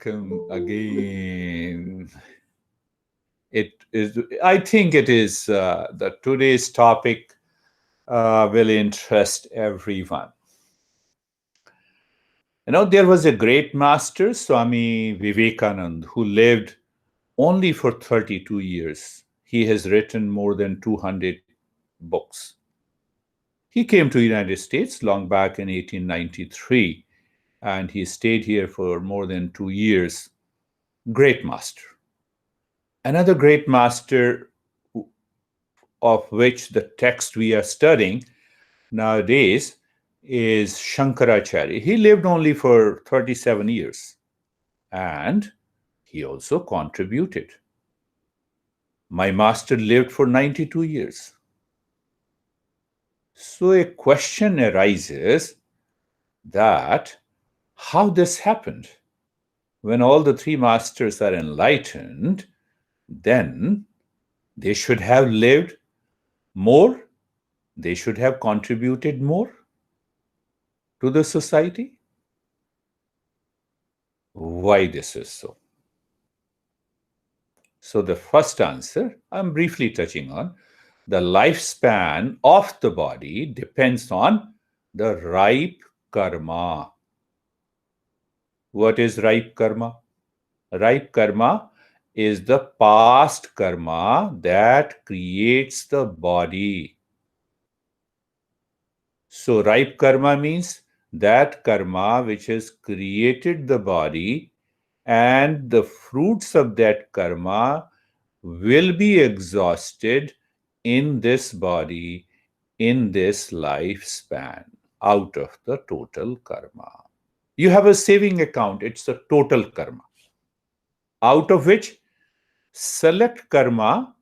welcome again. It is. I think it is that today's topic will interest everyone. There was a great master, Swami Vivekananda, who lived only for 32 years. He has written more than 200 books. He came to the United States long back in 1893, and he stayed here for more than 2 years. Great master. Another great master of which the text we are studying nowadays is Shankaracharya. He lived only for 37 years, and he also contributed. My master lived for 92 years. So a question arises that how this happened. When all the three masters are enlightened, then they should have lived more, they should have contributed more to the society. Why this is so? So the first answer I'm briefly touching on, the lifespan of the body depends on the ripe karma. What is ripe karma? Ripe karma is the past karma that creates the body. So ripe karma means that karma which has created the body, and the fruits of that karma will be exhausted in this body, in this lifespan, out of the total karma. You have a saving account, it's the total karma, out of which select karma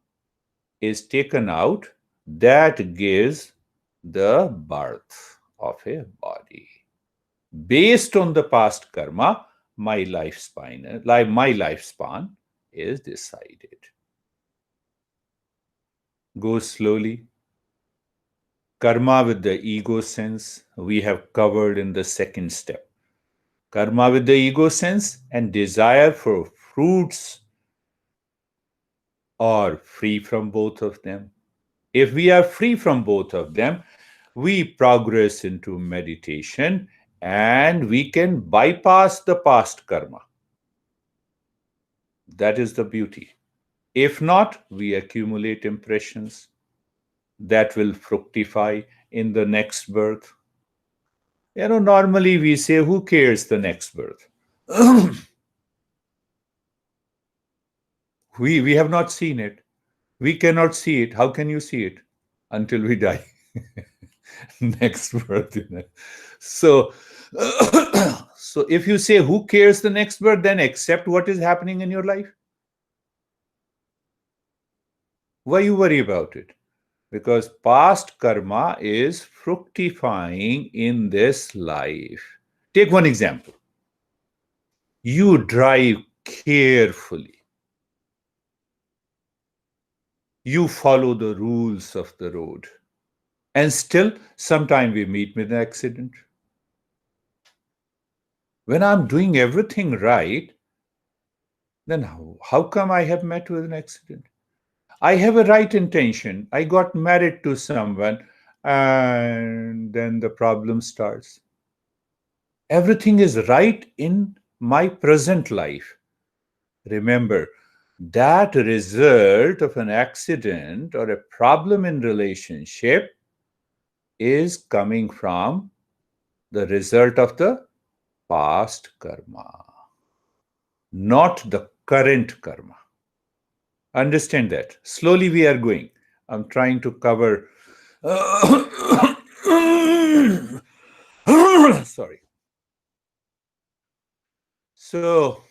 is taken out that gives the birth of a body. Based on the past karma, my lifespan is decided. Go slowly. Karma with the ego sense, we have covered in the second step. Karma with the ego sense and desire for fruits are free from both of them. If we are free from both of them, we progress into meditation and we can bypass the past karma. That is the beauty. If not, we accumulate impressions that will fructify in the next birth. Normally we say, who cares the next birth? we have not seen it. We cannot see it. How can you see it? Until we die. Next birth. So, so if you say, who cares the next birth, then accept what is happening in your life. Why you worry about it? Because past karma is fructifying in this life. Take one example. You drive carefully. You follow the rules of the road. And still, sometime we meet with an accident. When I'm doing everything right, then how come I have met with an accident? I have a right intention. I got married to someone, and then the problem starts. Everything is right in my present life. Remember, that result of an accident or a problem in relationship is coming from the result of the past karma, not the current karma. Understand that. Slowly we are going. I'm trying to cover. Sorry. So,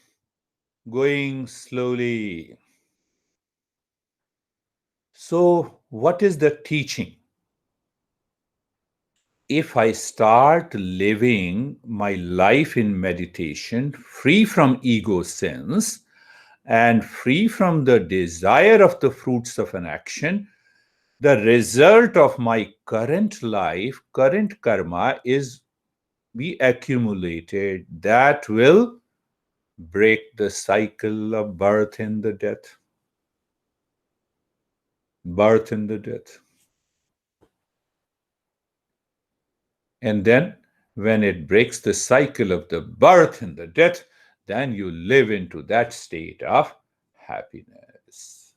going slowly. So, what is the teaching? If I start living my life in meditation, free from ego sense and free from the desire of the fruits of an action, the result of my current life, current karma is be accumulated. That will break the cycle of birth and the death. Birth and the death. And then, when it breaks the cycle of the birth and the death, then you live into that state of happiness.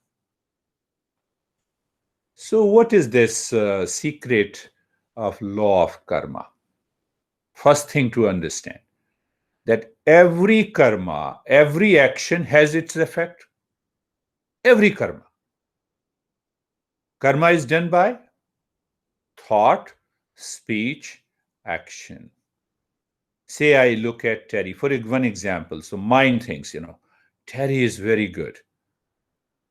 So, what is this secret of law of karma? First thing to understand that every karma, every action has its effect. Every karma. Karma is done by thought, speech, action. Say I look at Terry, for one example. So mind thinks, Terry is very good.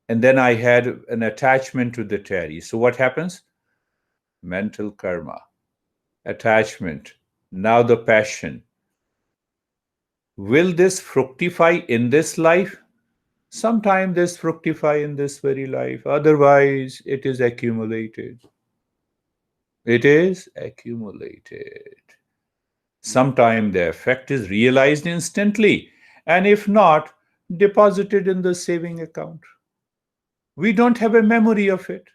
And then I had an attachment to the Terry. So what happens? Mental karma, attachment, now the passion. Will this fructify in this life? Sometime this fructify in this very life. Otherwise, it is accumulated. It is accumulated. Sometime the effect is realized instantly, and if not, deposited in the saving account. We don't have a memory of it.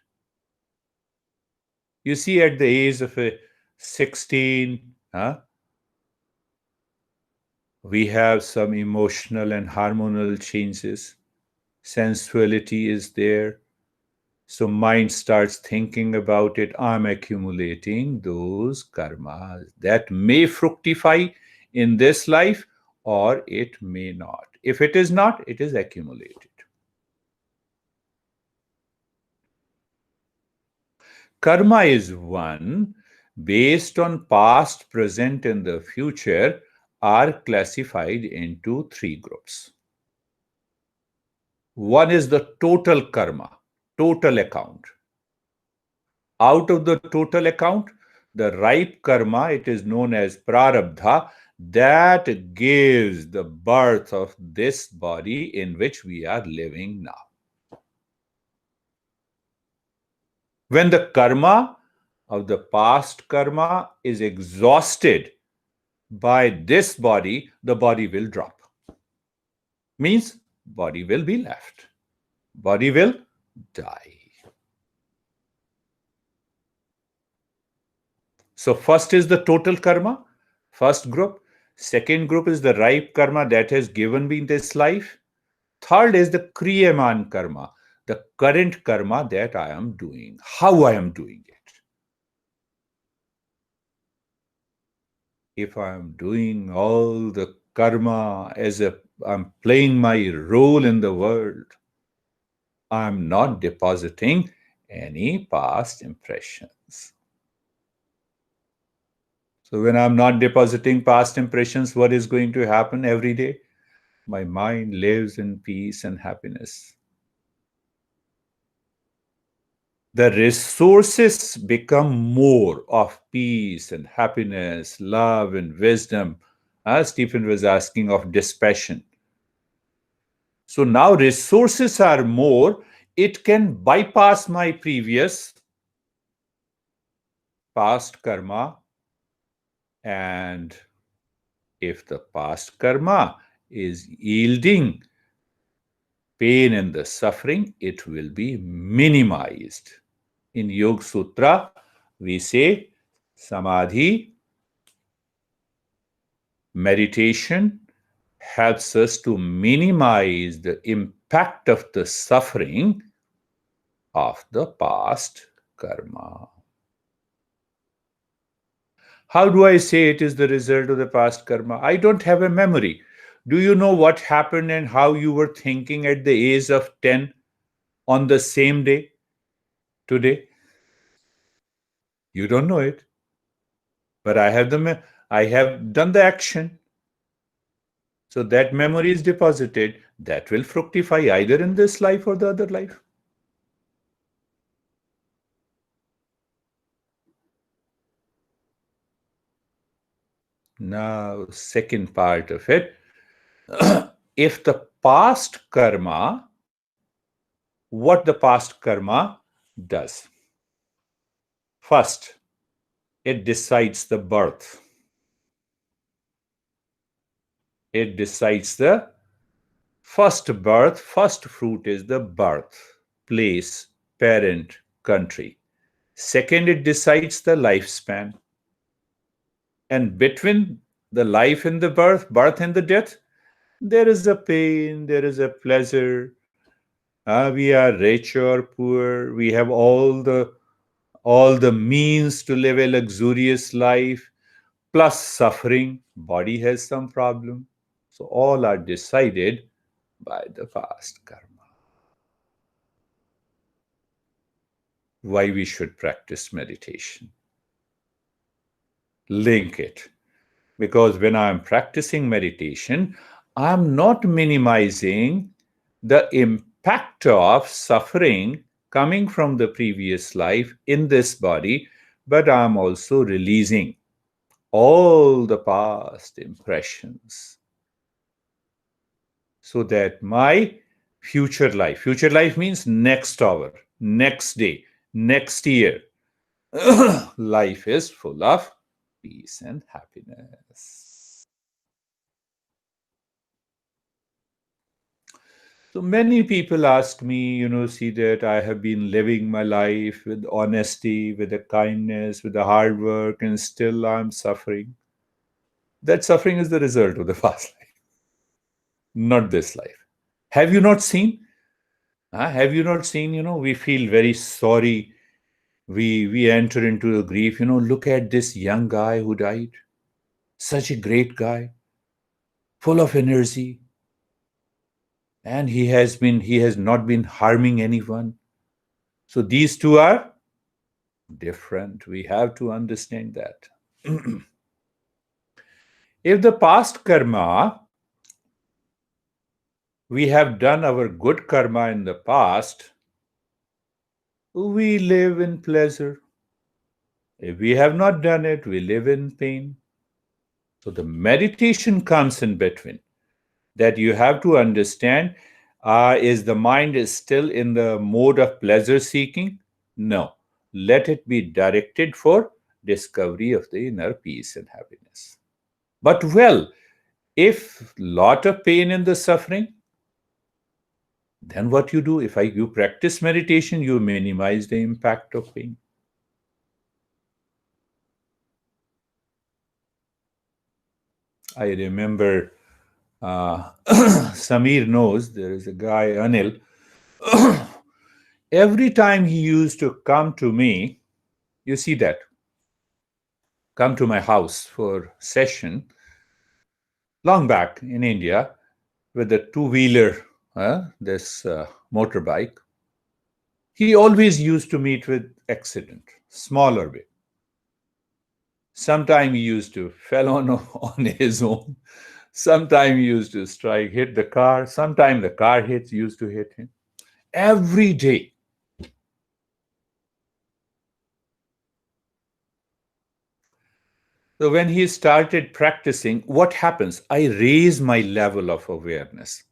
You see, at the age of 16, we have some emotional and hormonal changes. Sensuality is there. So mind starts thinking about it. I'm accumulating those karmas that may fructify in this life or it may not. If it is not, it is accumulated. Karma is one based on past, present, and the future are classified into three groups. One is the total karma, total account. Out of the total account, the ripe karma, it is known as prarabdha, that gives the birth of this body in which we are living now. When the karma of the past karma is exhausted by this body, the body will drop. Means body will be left. Body will die. So first is the total karma, first group. Second group is the ripe karma that has given me this life. Third is the kriyaman karma, the current karma that I am doing, how I am doing it. If I am doing all the karma as if I'm playing my role in the world, I'm not depositing any past impressions. So when I'm not depositing past impressions, what is going to happen every day? My mind lives in peace and happiness. The resources become more of peace and happiness, love and wisdom. As Stephen was asking of dispassion. So now resources are more. It can bypass my previous past karma. And if the past karma is yielding pain and the suffering, it will be minimized. In Yoga Sutra, we say samadhi, meditation helps us to minimize the impact of the suffering of the past karma. How do I say it is the result of the past karma? I don't have a memory. Do you know what happened and how you were thinking at the age of 10 on the same day today? You don't know it. But I have done the action. So that memory is deposited. That will fructify either in this life or the other life. Now, second part of it. If the past karma, what the past karma does? First, it decides the birth. It decides the First birth, first fruit is the birth, place, parent, country. Second, it decides the lifespan. And between the life and the birth and the death, there is a pain, there is a pleasure. We are rich or poor. We have all the means to live a luxurious life, plus suffering. Body has some problem. So all are decided by the past karma. Why we should practice meditation? Link it. Because when I'm practicing meditation, I'm not minimizing the impact of suffering coming from the previous life in this body, but I'm also releasing all the past impressions so that my future life means next hour, next day, next year, life is full of peace and happiness. So many people ask me, see that I have been living my life with honesty, with a kindness, with a hard work, and still I'm suffering. That suffering is the result of the past life, not this life. Have you not seen? Have you not seen? We feel very sorry. We enter into a grief. Look at this young guy who died. Such a great guy, full of energy, and he has not been harming anyone. So these two are different. We have to understand that. If the past karma, we have done our good karma in the past, we live in pleasure. If we have not done it, we live in pain. So the meditation comes in between. That you have to understand, is the mind is still in the mode of pleasure seeking? No. Let it be directed for discovery of the inner peace and happiness. But well, if lot of pain in the suffering, then what you do? If you practice meditation, you minimize the impact of pain. I remember Samir knows there is a guy, Anil. Every time he used to come to me, you see that, come to my house for session long back in India with a two-wheeler, this motorbike. He always used to meet with accident, small or big. Sometime he used to fell on his own. Sometime he used to hit the car. Sometime the car used to hit him. Every day. So when he started practicing, what happens? I raise my level of awareness.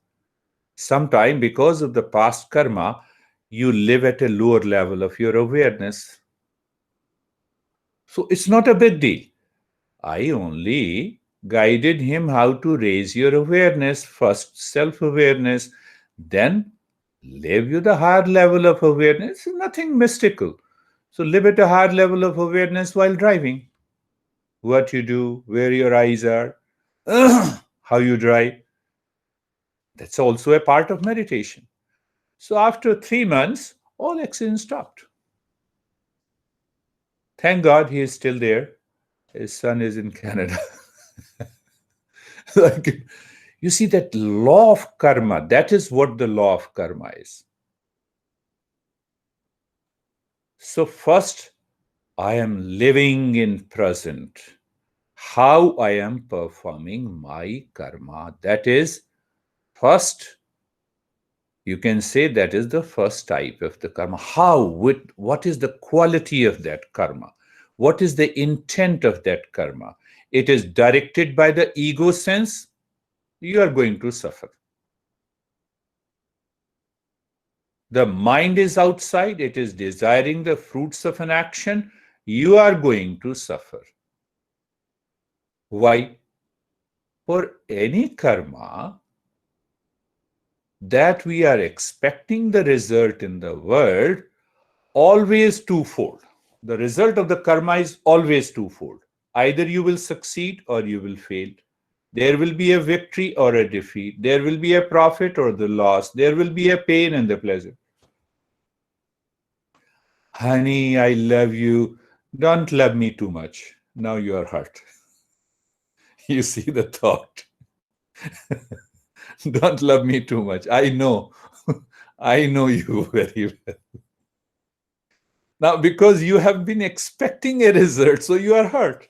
Sometime because of the past karma, you live at a lower level of your awareness. So it's not a big deal. I only guided him how to raise your awareness, first self-awareness, then live with a higher level of awareness. It's nothing mystical. So live at a higher level of awareness while driving. What you do, where your eyes are, how you drive. That's also a part of meditation. So after 3 months, all accidents stopped. Thank God he is still there. His son is in Canada. Like, you see that law of karma, that is what the law of karma is. So first, I am living in present. How I am performing my karma. That is first, you can say that is the first type of the karma. What is the quality of that karma? What is the intent of that karma? It is directed by the ego sense, you are going to suffer. The mind is outside, it is desiring the fruits of an action, you are going to suffer. Why? For any karma, that we are expecting the result in the world always twofold. The result of the karma is always twofold. Either you will succeed or you will fail. There will be a victory or a defeat. There will be a profit or the loss. There will be a pain and the pleasure. Honey, I love you. Don't love me too much. Now you are hurt. You see the thought. Don't love me too much. I know. I know you very well. Now, because you have been expecting a result, so you are hurt.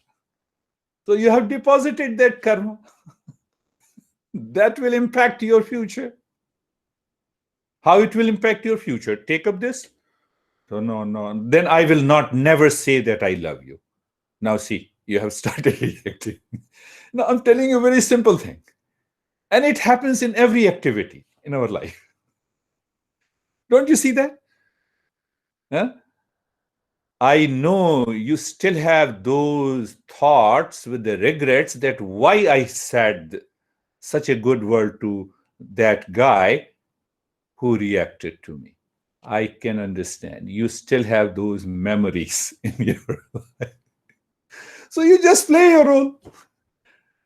So you have deposited that karma. That will impact your future. How it will impact your future? Take up this. So no. Then I will not never say that I love you. Now see, you have started reacting. Now I'm telling you a very simple thing. And it happens in every activity in our life. Don't you see that? Huh? I know you still have those thoughts with the regrets that why I said such a good word to that guy who reacted to me. I can understand. You still have those memories in your life. So you just play your role.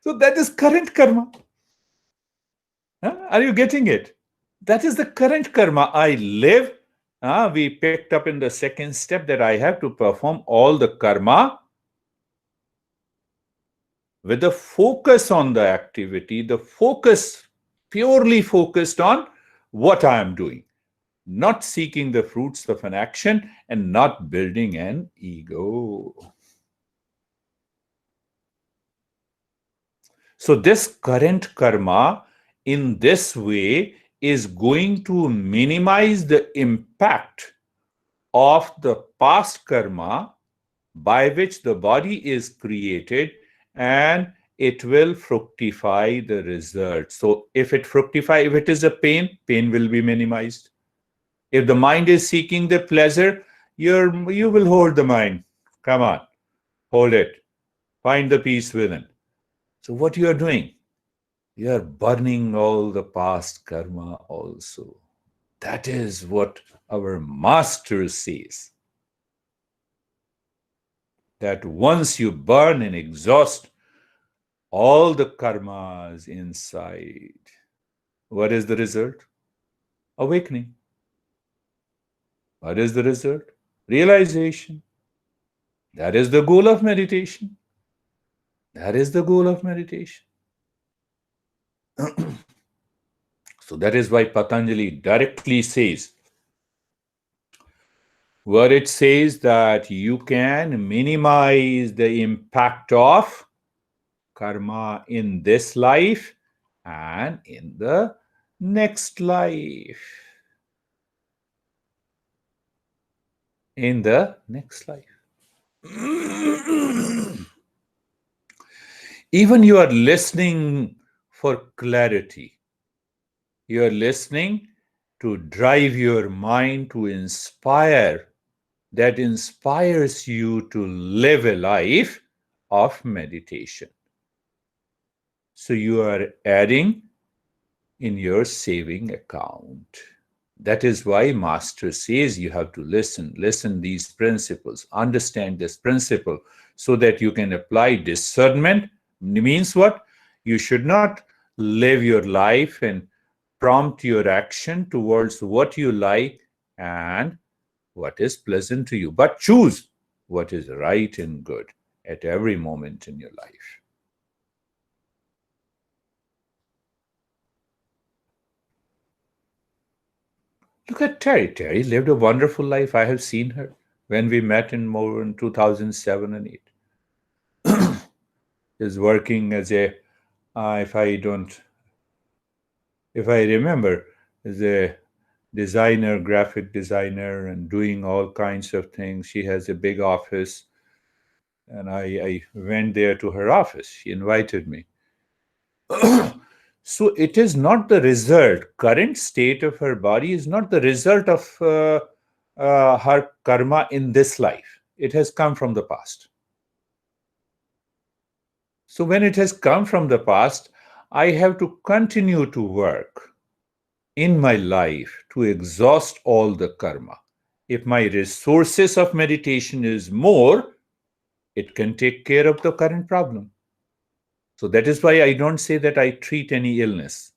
So that is current karma. Huh? Are you getting it? That is the current karma. I live. We picked up in the second step that I have to perform all the karma with the focus on the activity, the focus purely focused on what I am doing, not seeking the fruits of an action and not building an ego. So this current karma in this way is going to minimize the impact of the past karma by which the body is created, and it will fructify the result. So if it fructify, if it is a pain, pain will be minimized. If the mind is seeking the pleasure, you will hold the mind. Come on, hold it. Find the peace within. So what you are doing? You are burning all the past karma also. That is what our master says. That once you burn and exhaust all the karmas inside, what is the result? Awakening. What is the result? Realization. That is the goal of meditation. That is the goal of meditation. So that is why Patanjali directly says, where it says that you can minimize the impact of karma in this life and in the next life. In the next life. Even you are listening for clarity. You are listening to drive your mind to inspire, that inspires you to live a life of meditation. So you are adding in your saving account. That is why Master says you have to listen these principles, understand this principle so that you can apply discernment. Means what? You should not live your life and prompt your action towards what you like and what is pleasant to you, but choose what is right and good at every moment in your life. Look at Terry. Terry lived a wonderful life. I have seen her when we met in more in 2007 and 8. Is working as a, if I remember, as a designer, graphic designer, and doing all kinds of things. She has a big office, and I went there to her office. She invited me. So it is not the result. Current state of her body is not the result of her karma in this life. It has come from the past. So when it has come from the past, I have to continue to work in my life to exhaust all the karma. If my resources of meditation is more, it can take care of the current problem. So that is why I don't say that I treat any illness.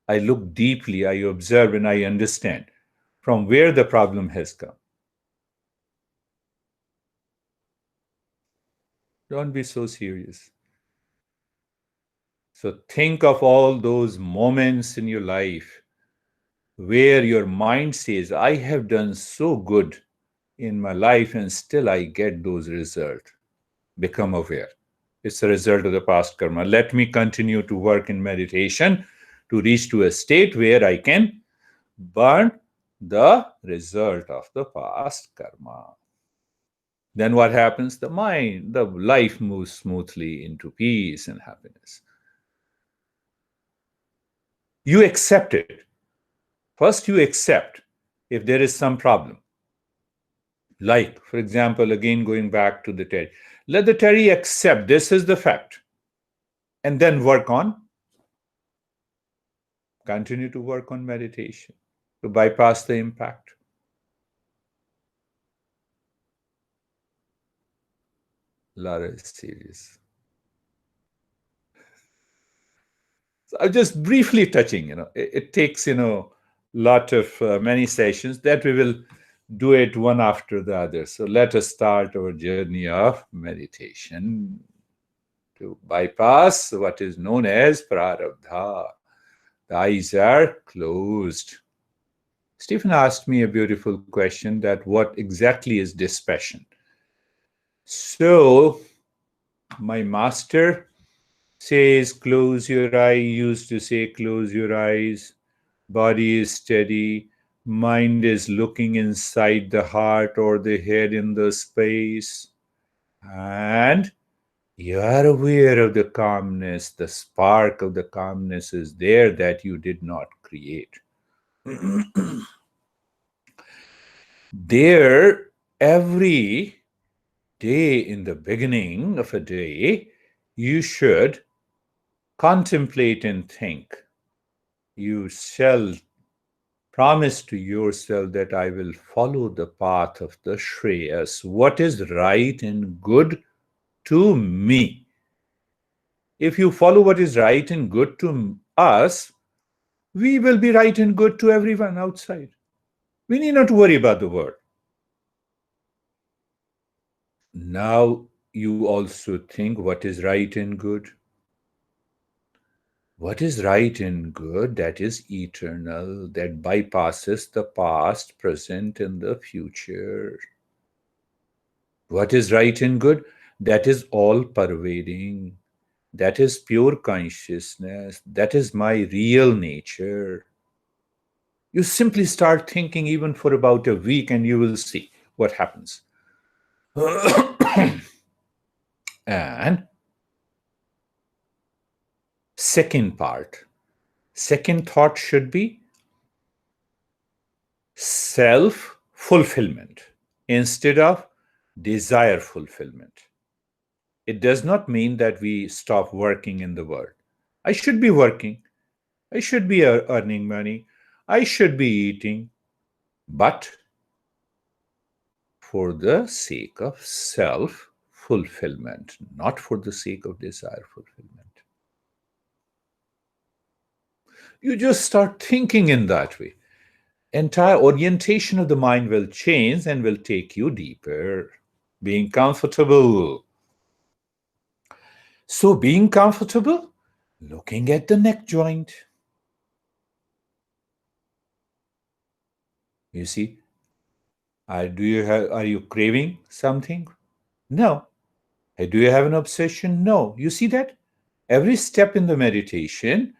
I look deeply, I observe, and I understand from where the problem has come. Don't be so serious. So think of all those moments in your life where your mind says, I have done so good in my life and still I get those results. Become aware. It's a result of the past karma. Let me continue to work in meditation to reach to a state where I can burn the result of the past karma. Then what happens? The life moves smoothly into peace and happiness. You accept it. First, you accept if there is some problem. Like, for example, again going back to the Terry. Let the Terry accept this is the fact. And then work on, continue to work on meditation to bypass the impact. Lara is serious. So I'm just briefly touching, it takes, lot of many sessions that we will do it one after the other. So let us start our journey of meditation to bypass what is known as prarabdha. The eyes are closed. Stephen asked me a beautiful question that what exactly is dispassion? So my master says close your eye, used to say close your eyes, body is steady, mind is looking inside the heart or the head in the space, and you are aware of the calmness, the spark of the calmness is there that you did not create. There, every day in the beginning of a day, you should contemplate and think. You shall promise to yourself that I will follow the path of the Shreyas, what is right and good to me. If you follow what is right and good to us, we will be right and good to everyone outside. We need not worry about the world. Now you also think what is right and good. What is right and good, that is eternal, that bypasses the past, present, and the future. What is right and good, that is all pervading. That is pure consciousness. That is my real nature. You simply start thinking even for about a week and you will see what happens. And second part, second thought should be self fulfillment instead of desire fulfillment. It does not mean that we stop working in the world. I should be working, I should be earning money, I should be eating, but for the sake of self fulfillment, not for the sake of desire fulfillment. You just start thinking in that way. Entire orientation of the mind will change and will take you deeper. Being comfortable. So, being comfortable, looking at the neck joint. You see, are you craving something? No. Do you have an obsession? No. You see that? Every step in the meditation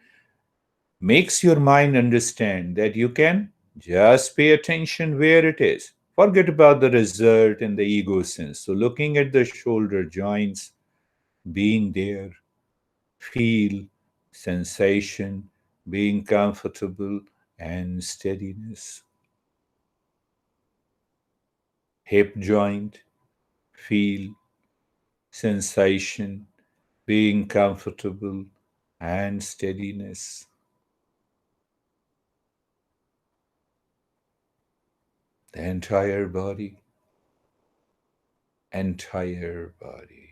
makes your mind understand that you can just pay attention where it is. Forget about the result and the ego sense. So, looking at the shoulder joints, being there, feel, sensation, being comfortable, and steadiness. Hip joint, feel, sensation, being comfortable, and steadiness. The entire body, entire body.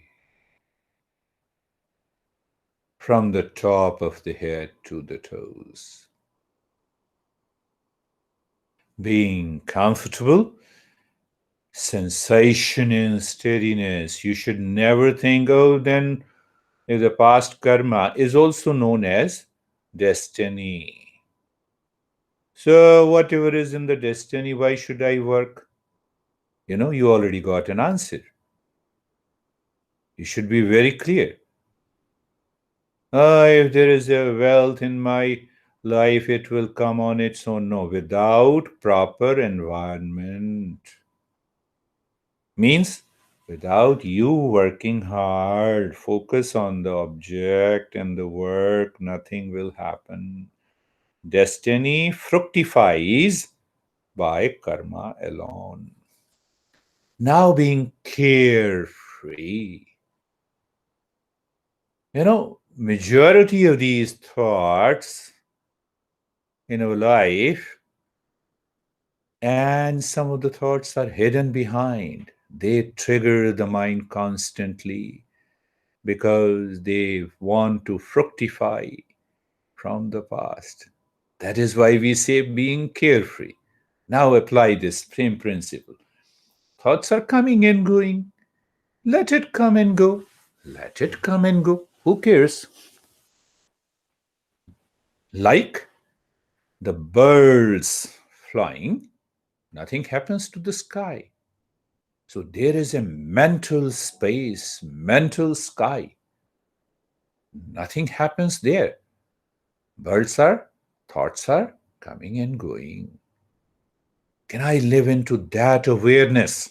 From the top of the head to the toes. Being comfortable, sensation and steadiness. You should never think, oh, then the past karma is also known as destiny. So, whatever is in the destiny, why should I work? You already got an answer. You should be very clear. If there is a wealth in my life, it will come on its own. No, without proper environment. Means without you working hard, focus on the object and the work, nothing will happen. Destiny fructifies by karma alone. Now being carefree. Majority of these thoughts in our life, and some of the thoughts are hidden behind. They trigger the mind constantly because they want to fructify from the past. That is why we say being carefree. Now apply this same principle. Thoughts are coming and going. Let it come and go. Let it come and go. Who cares? Like the birds flying, nothing happens to the sky. So there is a mental space, mental sky. Nothing happens there. Thoughts are coming and going. Can I live into that awareness?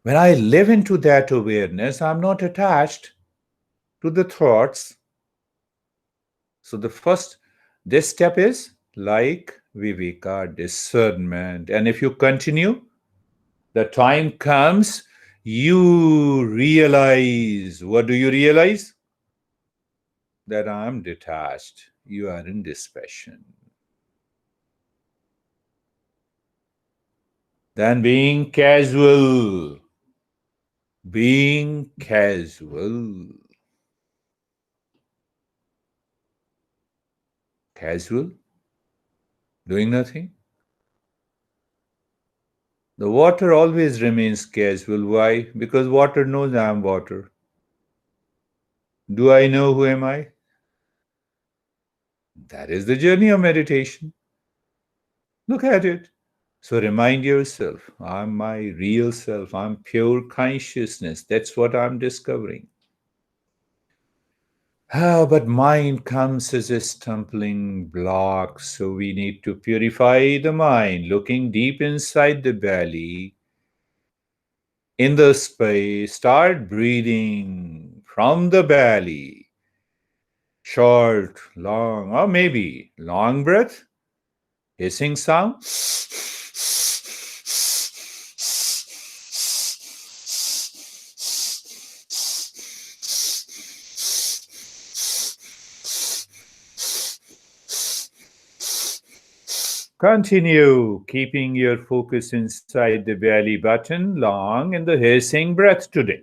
When I live into that awareness, I'm not attached to the thoughts. So this step is like viveka, discernment. And if you continue, the time comes, you realize. What do you realize? That I'm detached. You are in dispassion. Then being casual. Being casual. Casual? Doing nothing? The water always remains casual. Why? Because water knows I am water. Do I know who am I? That is the journey of meditation. Look at it. So remind yourself, I'm my real self. I'm pure consciousness. That's what I'm discovering. But mind comes as a stumbling block. So we need to purify the mind, looking deep inside the belly, in the space. Start breathing from the belly. Short, long, or maybe long breath, hissing sound. Continue keeping your focus inside the belly button, long in the hissing breath today.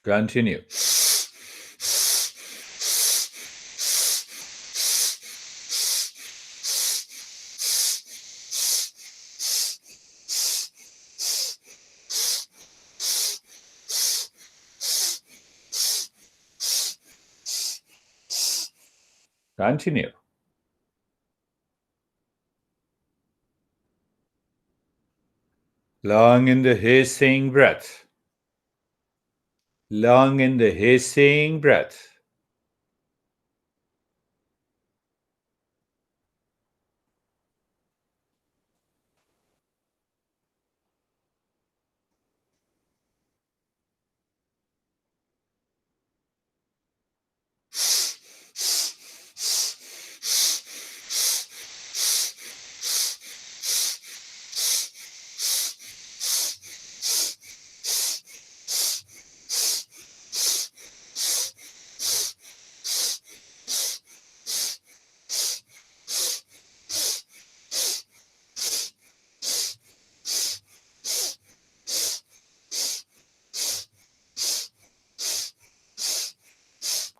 Continue. Continue. Long in the hissing breath. Long in the hissing breath.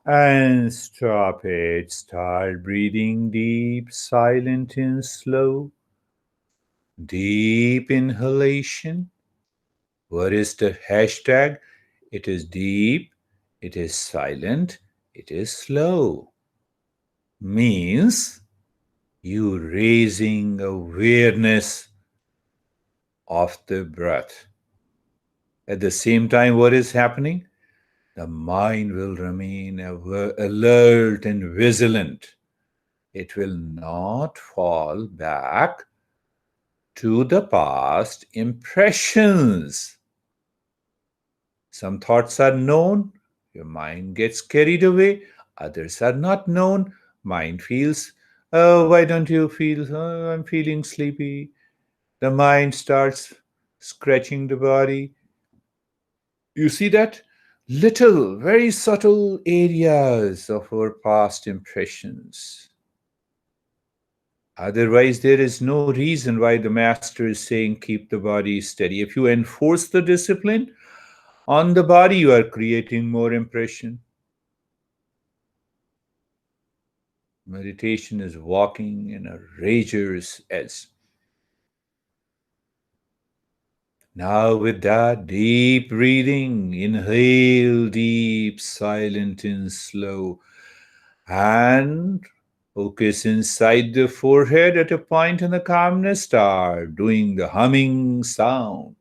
And stop it. Start breathing deep, silent and slow. Deep inhalation. What is the hashtag? It is deep, it is silent, it is slow. Means you raising awareness of the breath. At the same time, what is happening? The mind will remain alert and vigilant. It will not fall back to the past impressions. Some thoughts are known, your mind gets carried away. Others are not known, mind feels, oh, why don't you feel, oh, I'm feeling sleepy. The mind starts scratching the body. You see that? Little, very subtle areas of our past impressions. Otherwise, there is no reason why the master is saying keep the body steady. If you enforce the discipline on the body, you are creating more impression. Meditation is walking in a razor's edge. Now, with that deep breathing, inhale deep, silent, and slow, and focus inside the forehead at a point in the calmness. Start doing the humming sound.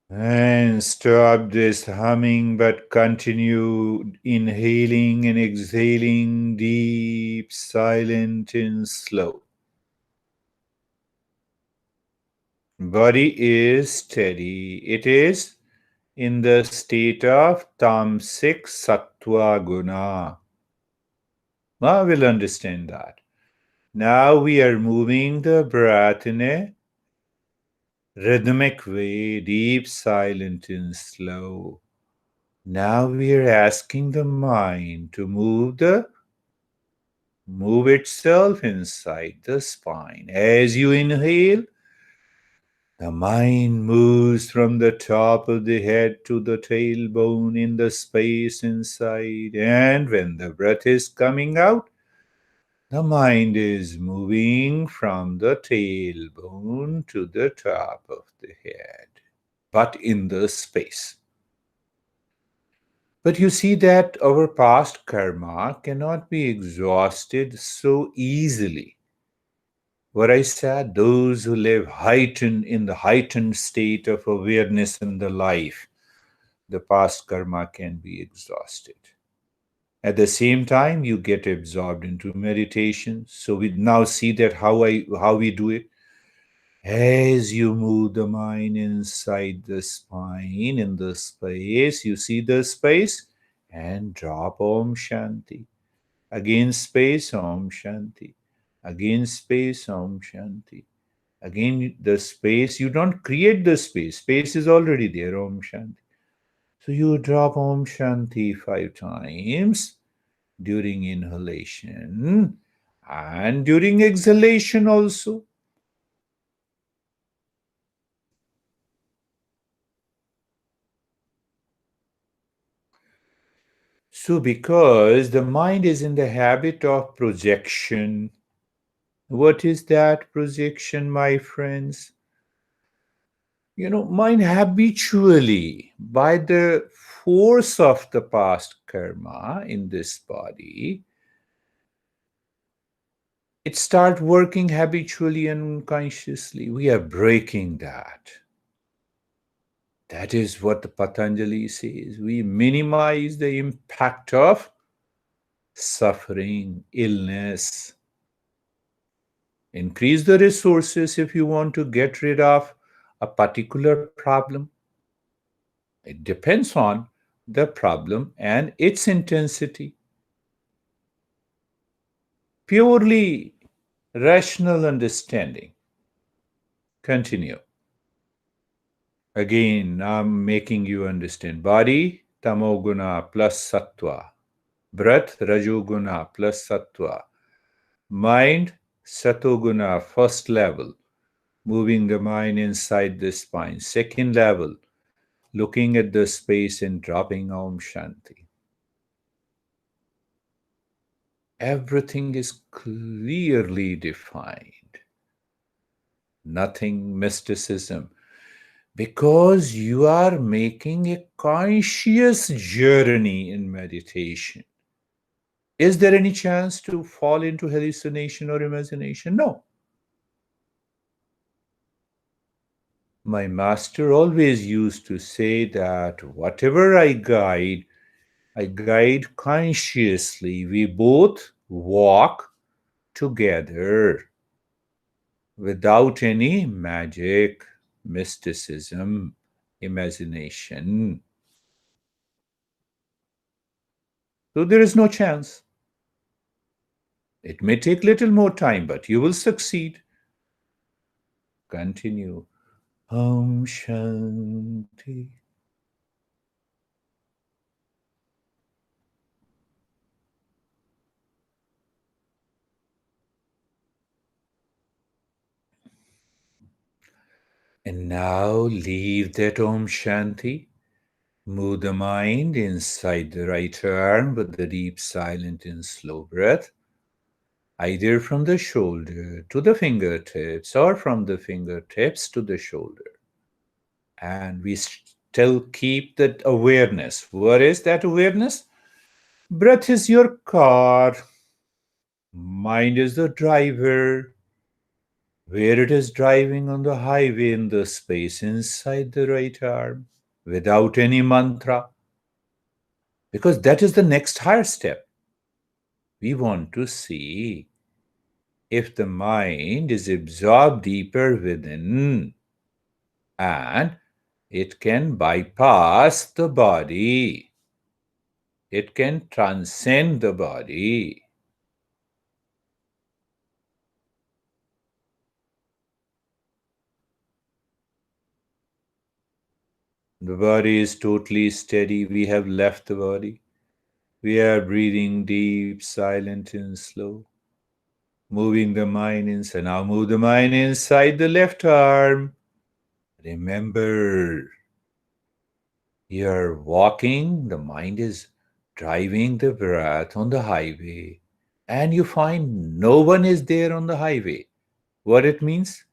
And stop this humming, but continue inhaling and exhaling deep, silent, and slow. Body is steady. It is in the state of tamasic sattva guna. Now we'll understand that. Now we are moving the breath in a rhythmic way, deep, silent, and slow. Now we are asking the mind to move itself inside the spine. As you inhale, the mind moves from the top of the head to the tailbone in the space inside. And when the breath is coming out, the mind is moving from the tailbone to the top of the head, but in the space. But you see that our past karma cannot be exhausted so easily. What I said, those who live heightened in the heightened state of awareness in the life, the past karma can be exhausted. At the same time, you get absorbed into meditation. So we now see that how we do it. As you move the mind inside the spine, in the space, you see the space and drop Om Shanti. Again space, Om Shanti. Again space, Om Shanti. Again the space, you don't create the space. Space is already there, Om Shanti. So you drop Om Shanti 5 times during inhalation and during exhalation also. So, because the mind is in the habit of projection, what is that projection, my friends? Mind habitually, by the force of the past karma in this body, it starts working habitually and unconsciously. We are breaking that. That is what the Patanjali says. We minimize the impact of suffering, illness. Increase the resources if you want to get rid of a particular problem. It depends on the problem and its intensity. Purely rational understanding. Continue. Again, I'm making you understand. Body, tamoguna plus sattva. Breath, rajoguna plus sattva. Mind, satoguna, first level, moving the mind inside the spine. Second level, looking at the space and dropping Om Shanti. Everything is clearly defined. Nothing mysticism. Because you are making a conscious journey in meditation. Is there any chance to fall into hallucination or imagination? No. My master always used to say that whatever I guide consciously. We both walk together without any magic, mysticism, imagination. So there is no chance. It may take little more time, but you will succeed. Continue. Om Shanti. And now leave that Om Shanti. Move the mind inside the right arm with the deep, silent, and slow breath, either from the shoulder to the fingertips or from the fingertips to the shoulder. And we still keep that awareness. What is that awareness? Breath is your car, mind is the driver. Where it is driving on the highway in the space inside the right arm, without any mantra, because that is the next higher step. We want to see if the mind is absorbed deeper within and it can bypass the body, it can transcend the body. The body is totally steady. We have left the body. We are breathing deep, silent, and slow. Moving the mind inside. Now move the mind inside the left arm. Remember, you're walking, the mind is driving the breath on the highway, and you find no one is there on the highway. What it means?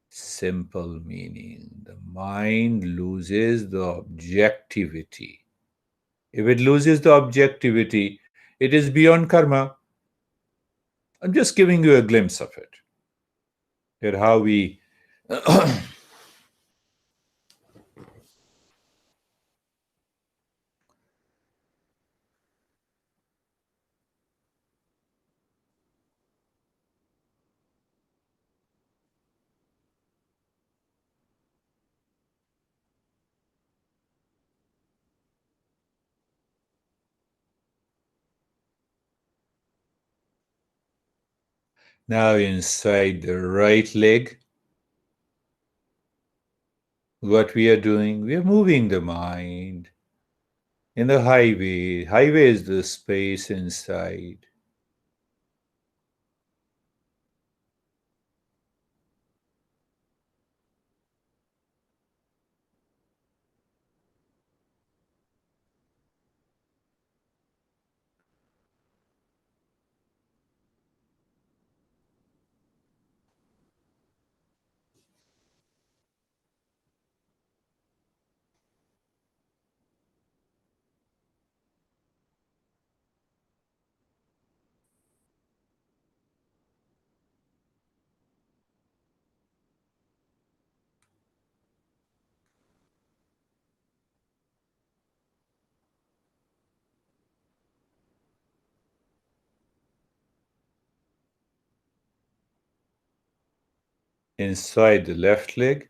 Simple meaning. The mind loses the objectivity. If it loses the objectivity, it is beyond karma. I'm just giving you a glimpse of it. That how we now inside the right leg, what we are doing, we are moving the mind in the highway. Highway is the space inside. Inside the left leg,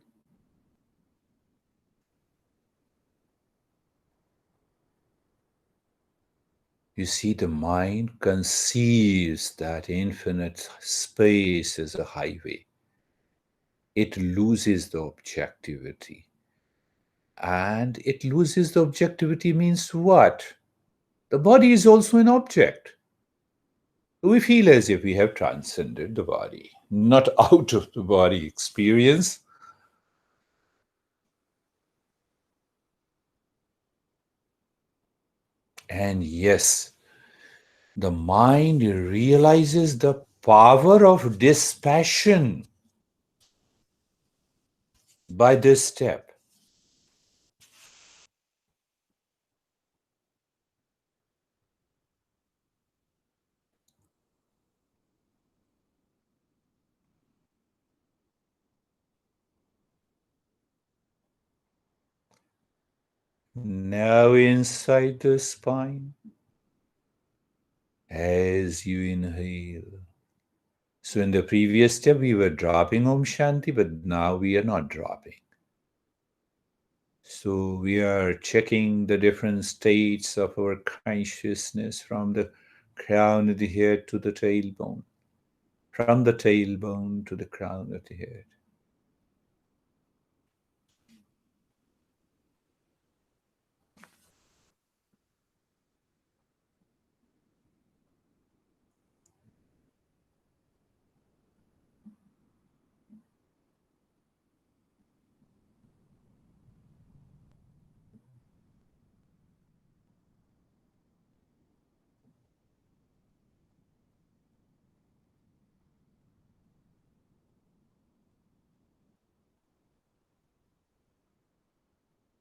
you see the mind conceives that infinite space as a highway. It loses the objectivity. And it loses the objectivity means what? The body is also an object. We feel as if we have transcended the body, not out of the body experience. And yes, the mind realizes the power of dispassion by this step. Now inside the spine, as you inhale. So in the previous step, we were dropping Om Shanti, but now we are not dropping. So we are checking the different states of our consciousness from the crown of the head to the tailbone, from the tailbone to the crown of the head.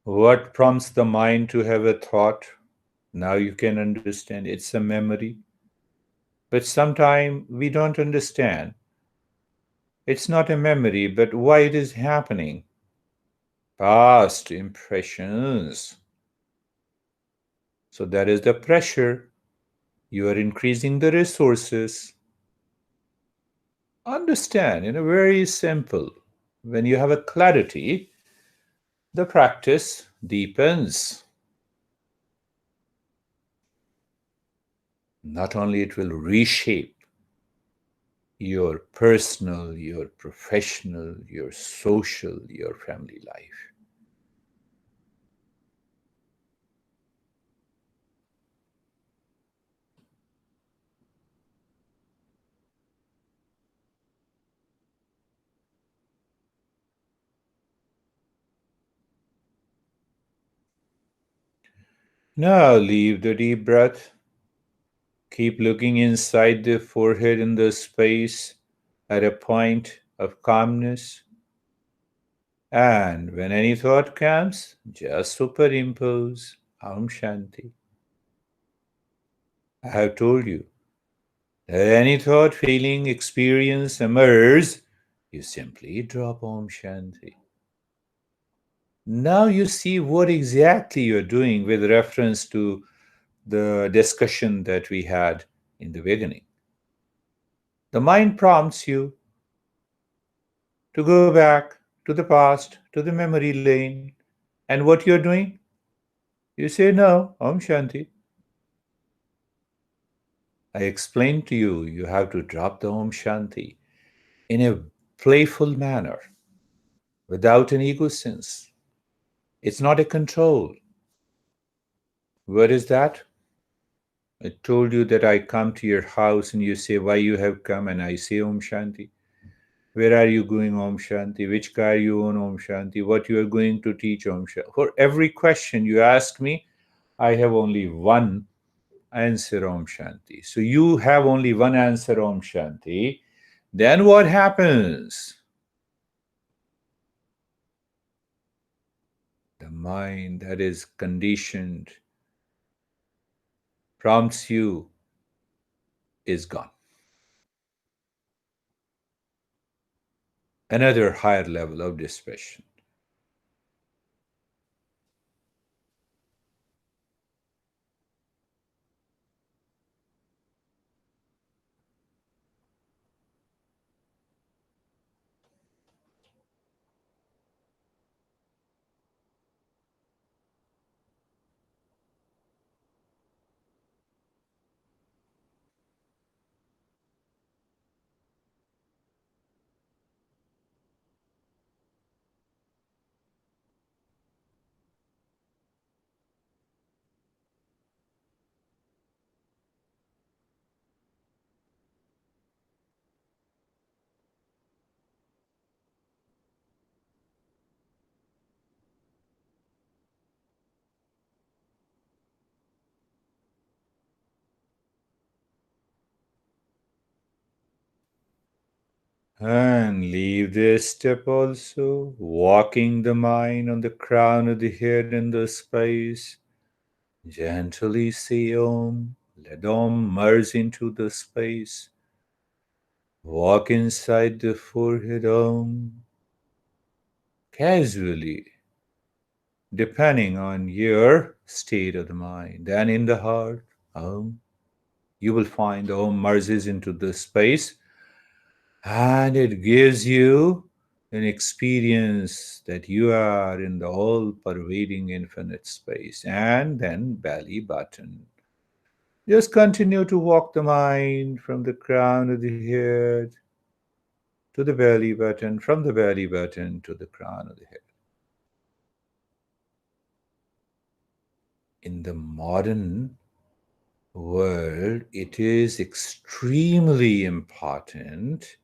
What prompts the mind to have a thought? Now you can understand it's a memory. But sometimes we don't understand. It's not a memory, but why it is happening. Past impressions. So that is the pressure. You are increasing the resources. Understand, very simple. When you have a clarity, the practice deepens. Not only it will reshape your personal, your professional, your social, your family life. Now leave the deep breath. Keep looking inside the forehead in the space at a point of calmness. And when any thought comes, just superimpose Aum Shanti. I have told you that any thought, feeling, experience emerges, you simply drop Om Shanti. Now you see what exactly you're doing with reference to the discussion that we had in the beginning. The mind prompts you to go back to the past, to the memory lane, and what you're doing? You say no, Om Shanti. I explained to you, you have to drop the Om Shanti in a playful manner without an ego sense. It's not a control. What is that? I told you that I come to your house and you say why you have come, and I say Om Shanti. Where are you going, Om Shanti? Which car you own, Om Shanti? What you are going to teach, Om Shanti? For every question you ask me, I have only one answer, Om Shanti. So you have only one answer, Om Shanti. Then what happens? The mind that is conditioned prompts you is gone. Another higher level of dispassion. And leave this step also, walking the mind on the crown of the head in the space. Gently say Om, let Om merge into the space. Walk inside the forehead Om, casually, depending on your state of the mind. Then in the heart, Om, you will find Om merges into the space and it gives you an experience that you are in the all pervading infinite space. And then belly button. Just continue to walk the mind from the crown of the head to the belly button, from the belly button to the crown of the head. In the modern world, it is extremely important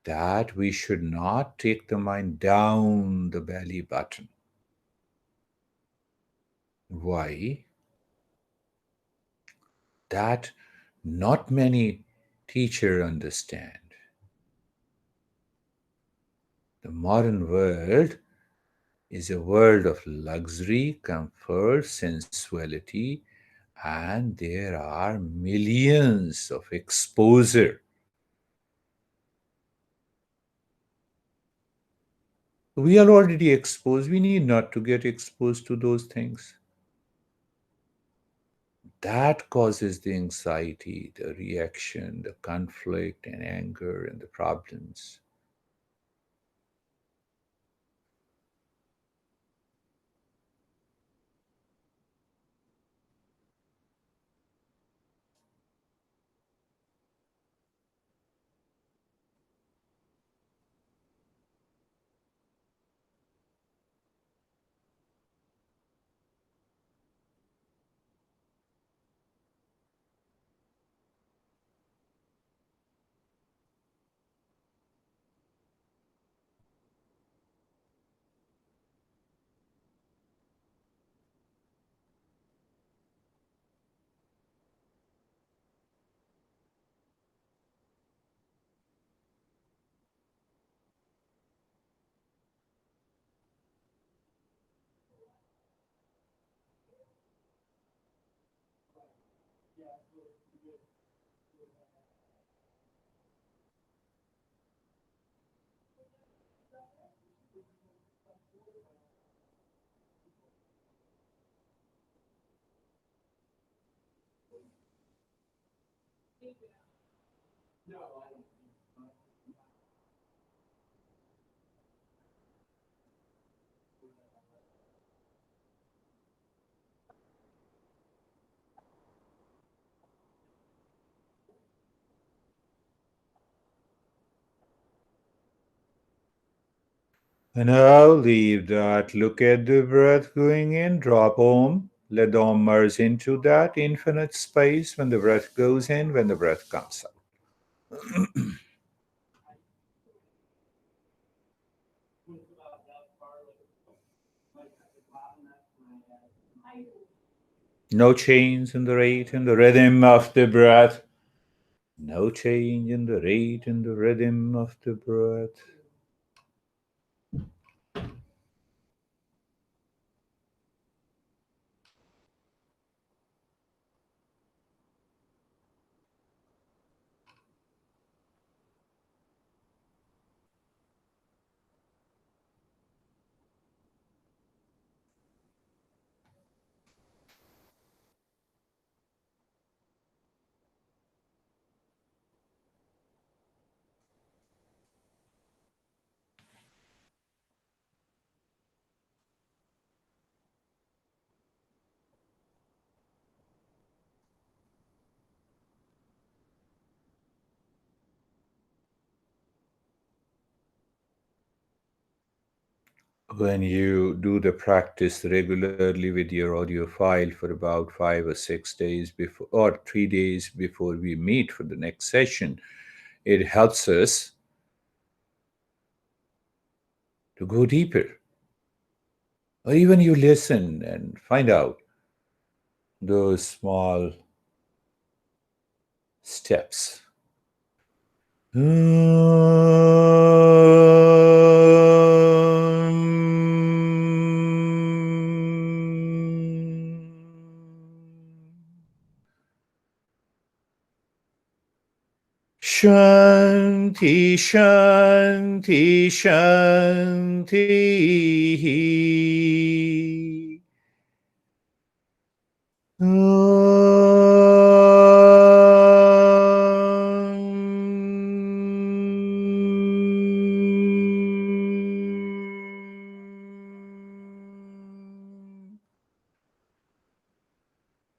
that we should not take the mind down the belly button. Why? That not many teachers understand. The modern world is a world of luxury, comfort, sensuality, and there are millions of exposure. We are already exposed. We need not to get exposed to those things. That causes the anxiety, the reaction, the conflict and anger and the problems. And now leave that. Look at the breath going in. Drop Om. Let the Om merge into that infinite space when the breath goes in, when the breath comes out. No change in the rate and the rhythm of the breath. No change in the rate and the rhythm of the breath. When you do the practice regularly with your audio file for about 5 or 6 days before, or 3 days before we meet for the next session, it helps us to go deeper. Or even you listen and find out those small steps. Shanti, Shanti, Shanti.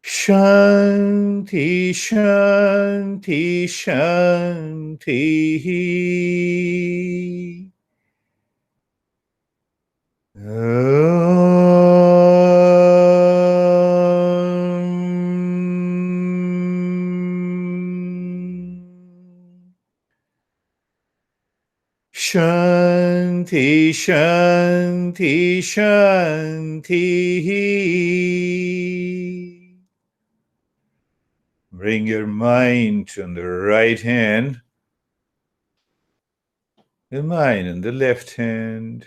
Shanti, Shanti, Shanti. Shanti, Shanti, Shanti. Bring your mind to the right hand, the mind on the left hand.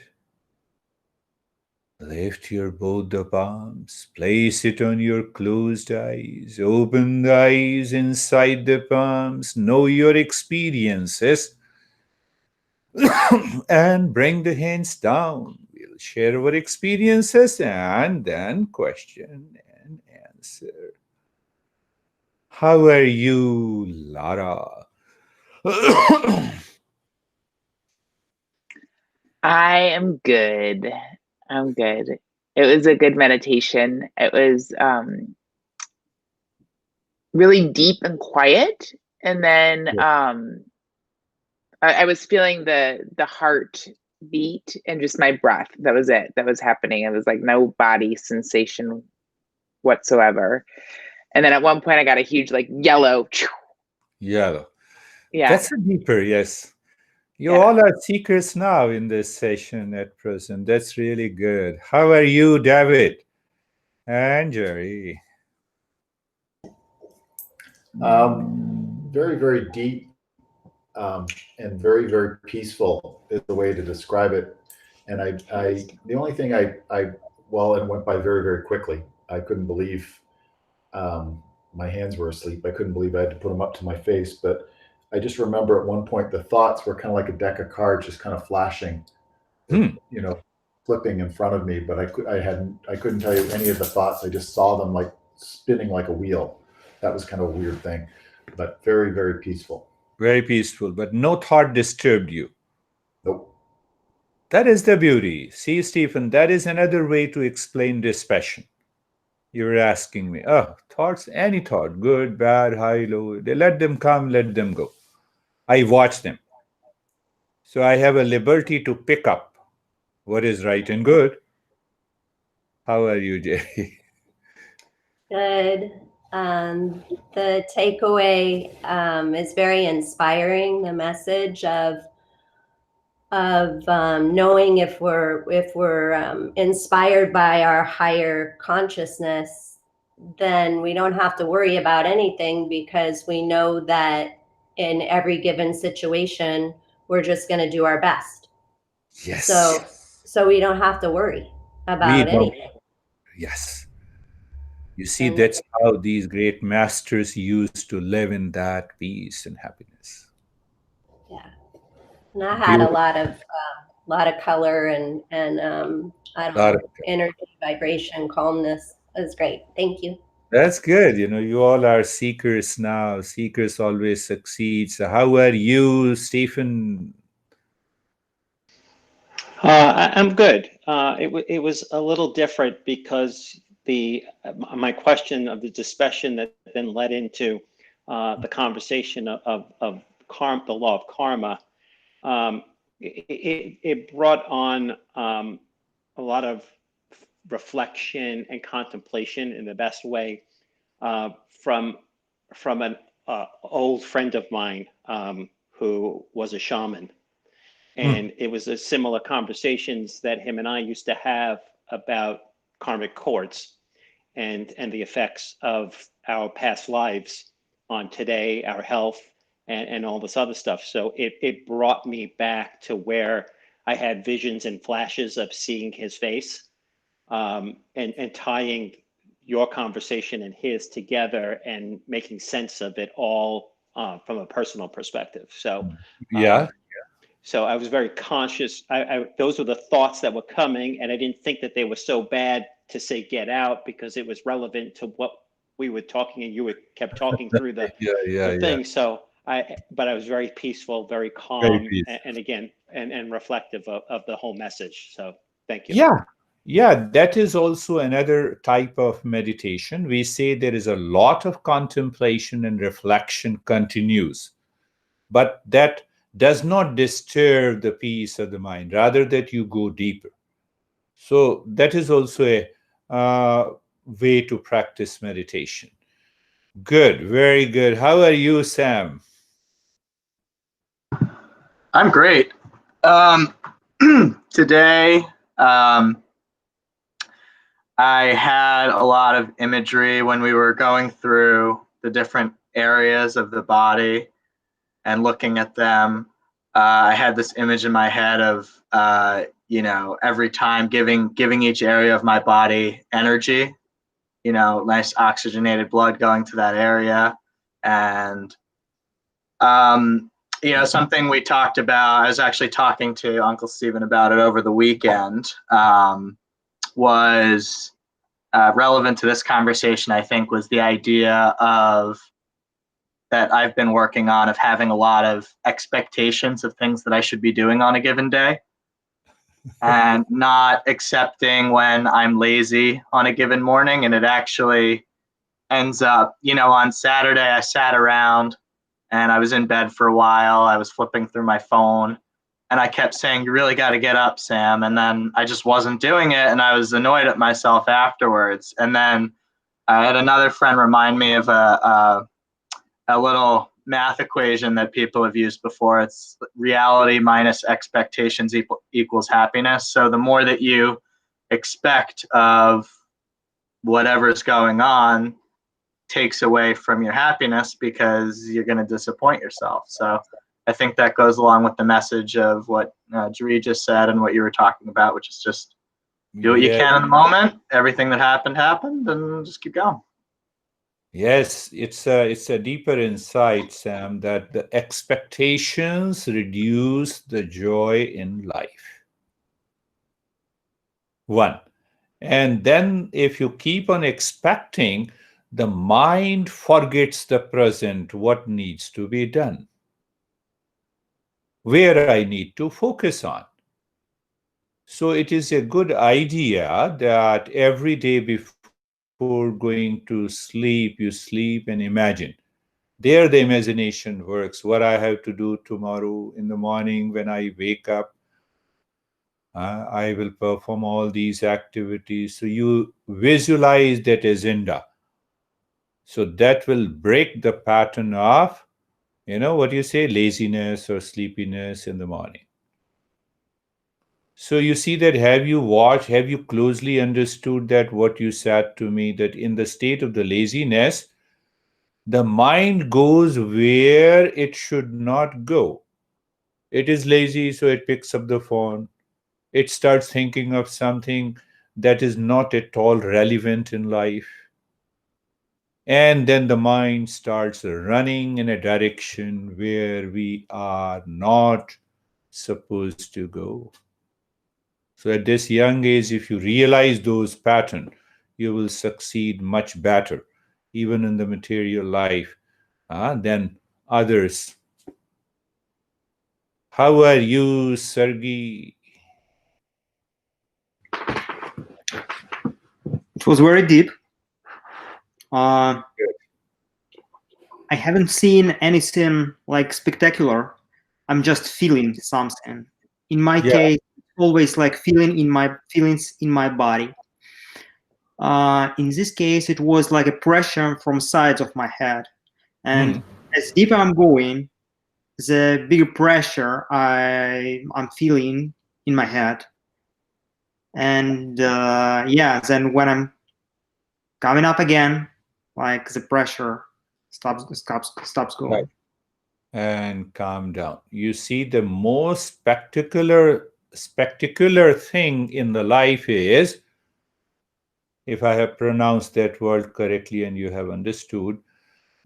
Lift your both the palms, place it on your closed eyes, open the eyes inside the palms, know your experiences, and bring the hands down. We'll share our experiences and then question and answer. How are you, Lara? I am good. I'm good. It was a good meditation. It was really deep and quiet. And then I was feeling the heart beat and just my breath. That was it. That was happening. It was like no body sensation whatsoever. And then at one point I got a huge like yellow. Yeah, Yeah. that's a deeper, yes. You Yeah. all are seekers now in this session at present. That's really good. How are you, David and Jerry? Very, very deep and very, very peaceful is the way to describe it. And the only thing well, it went by very, very quickly. I couldn't believe my hands were asleep. I couldn't believe I had to put them up to my face. But I just remember at one point the thoughts were kind of like a deck of cards, just kind of flashing, you know, flipping in front of me. But I couldn't tell you any of the thoughts. I just saw them like spinning like a wheel. That was kind of a weird thing, but very, very peaceful. Very peaceful, but no thought disturbed you. Nope. That is the beauty. See, Stephen, that is another way to explain this passion. You were asking me, oh, thoughts, any thought, good, bad, high, low, they let them come, let them go. I watch them. So I have a liberty to pick up what is right and good. How are you, Jerry? Good. The takeaway is very inspiring. The message of knowing if we're inspired by our higher consciousness, then we don't have to worry about anything, because we know that in every given situation, we're just going to do our best. Yes. So we don't have to worry about anything. Yes. You see, that's how these great masters used to live in that peace and happiness. Yeah. And I had a lot of color and I don't know, energy, vibration, calmness. It was great. Thank you. That's good. You know, you all are seekers now. Seekers always succeed. So how are you, Stephen? I'm good. It was a little different because my question of the discussion that then led into the conversation of the law of karma. It brought on a lot of reflection and contemplation in the best way from an old friend of mine who was a shaman. And it was a similar conversations that him and I used to have about karmic cords and the effects of our past lives on today, our health, and all this other stuff. So it brought me back to where I had visions and flashes of seeing his face, and tying your conversation and his together and making sense of it all from a personal perspective. So so I was very conscious. Those were the thoughts that were coming, and I didn't think that they were so bad to say get out, because it was relevant to what we were talking, and you kept talking through the thing. So but I was very peaceful, very calm, and again, and reflective of the whole message. So thank you. Yeah, that is also another type of meditation. We say there is a lot of contemplation and reflection continues, but that does not disturb the peace of the mind, rather that you go deeper. So that is also a way to practice meditation. Good, very good. How are you, Sam? I'm great. Today, I had a lot of imagery when we were going through the different areas of the body and looking at them. I had this image in my head of, every time giving each area of my body energy, nice oxygenated blood going to that area. And, something we talked about, I was actually talking to Uncle Stephen about it over the weekend, was relevant to this conversation, I think, was the idea of that I've been working on, of having a lot of expectations of things that I should be doing on a given day and not accepting when I'm lazy on a given morning. And it actually ends up, on Saturday, I sat around and I was in bed for a while. I was flipping through my phone and I kept saying, you really got to get up, Sam. And then I just wasn't doing it. And I was annoyed at myself afterwards. And then I had another friend remind me of a little math equation that people have used before. It's reality minus expectations equals happiness. So the more that you expect of whatever's going on takes away from your happiness, because you're going to disappoint yourself. So I think that goes along with the message of what Girish just said and what you were talking about, which is just do what you can in the moment. Everything that happened, and just keep going. Yes, it's a deeper insight, Sam, that the expectations reduce the joy in life. One. And then if you keep on expecting, the mind forgets the present, what needs to be done, where I need to focus on. So it is a good idea that every day before going to sleep, you sleep and imagine. There, the imagination works. What I have to do tomorrow in the morning when I wake up, I will perform all these activities. So you visualize that agenda. So that will break the pattern of, what you say, laziness or sleepiness in the morning. So you see that, have you closely understood that what you said to me, that in the state of the laziness, the mind goes where it should not go. It is lazy, so it picks up the phone. It starts thinking of something that is not at all relevant in life. And then the mind starts running in a direction where we are not supposed to go. So at this young age, if you realize those patterns, you will succeed much better, even in the material life, than others. How are you, Sergey? It was very deep. I haven't seen anything like spectacular. I'm just feeling something. In my case, always like feelings in my body. In this case, it was like a pressure from sides of my head, and as deep I'm going, the bigger pressure I'm feeling in my head. And then when I'm coming up again, like the pressure stops going. Right. And calm down. You see, the most spectacular thing in the life is, if I have pronounced that word correctly and you have understood,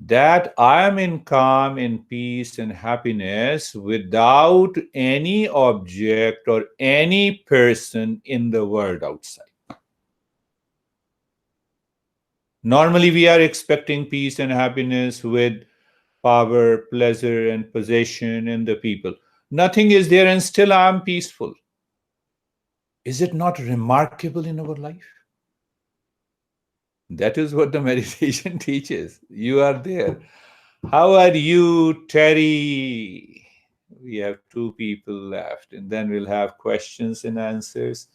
that I am in calm, in peace, and happiness without any object or any person in the world outside. Normally, we are expecting peace and happiness with power, pleasure, and possession and the people. Nothing is there, and still I am peaceful. Is it not remarkable in our life? That is what the meditation teaches. You are there. How are you, Terry? We have two people left, and then we'll have questions and answers.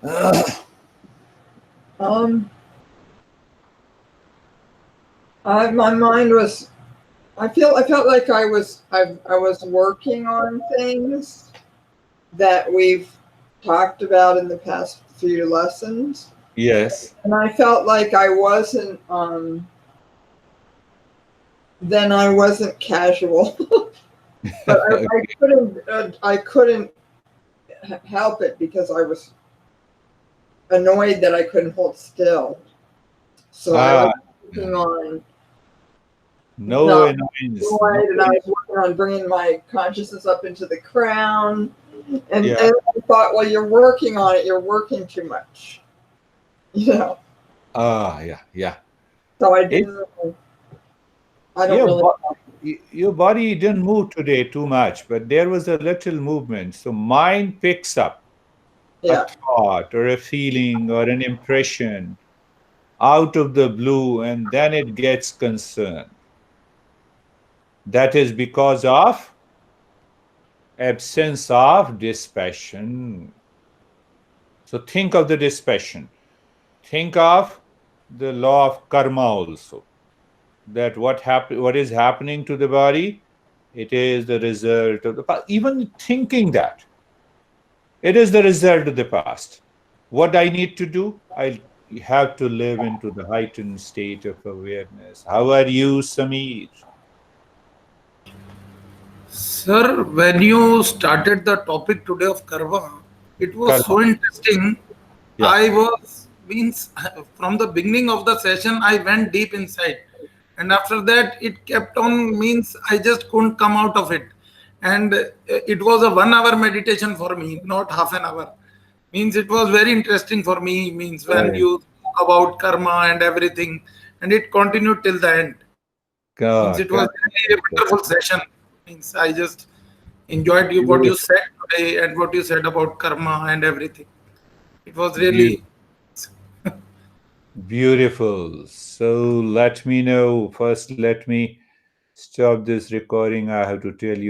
My mind was. I felt like I was working on things that we've talked about in the past few lessons. Yes. And I felt like I wasn't. Then I wasn't casual, but I couldn't help it because I was annoyed that I couldn't hold still. So I was working on. No annoyance. And I was working on bringing my consciousness up into the crown. And I thought, well, you're working on it. You're working too much. Yeah. So I didn't. I don't really. Your body didn't move today too much, but there was a little movement. So mind picks up a thought or a feeling or an impression out of the blue, and then it gets concerned. That is because of absence of dispassion. So think of the dispassion. Think of the law of karma also. That what is happening to the body, it is the result of the past. Even thinking that, it is the result of the past. What I need to do, I have to live into the heightened state of awareness. How are you, Sameer? Sir, when you started the topic today of karma, it was so interesting. I was means from the beginning of the session, I went deep inside. And after that, it kept on, means I just couldn't come out of it. And it was a 1 hour meditation for me, not half an hour. Means it was very interesting for me, means when you talk about karma and everything, and it continued till the end. Means it was really a wonderful session. Means I just enjoyed what you said today and what you said about karma and everything. It was really beautiful. So let me know. First, let me stop this recording. I have to tell you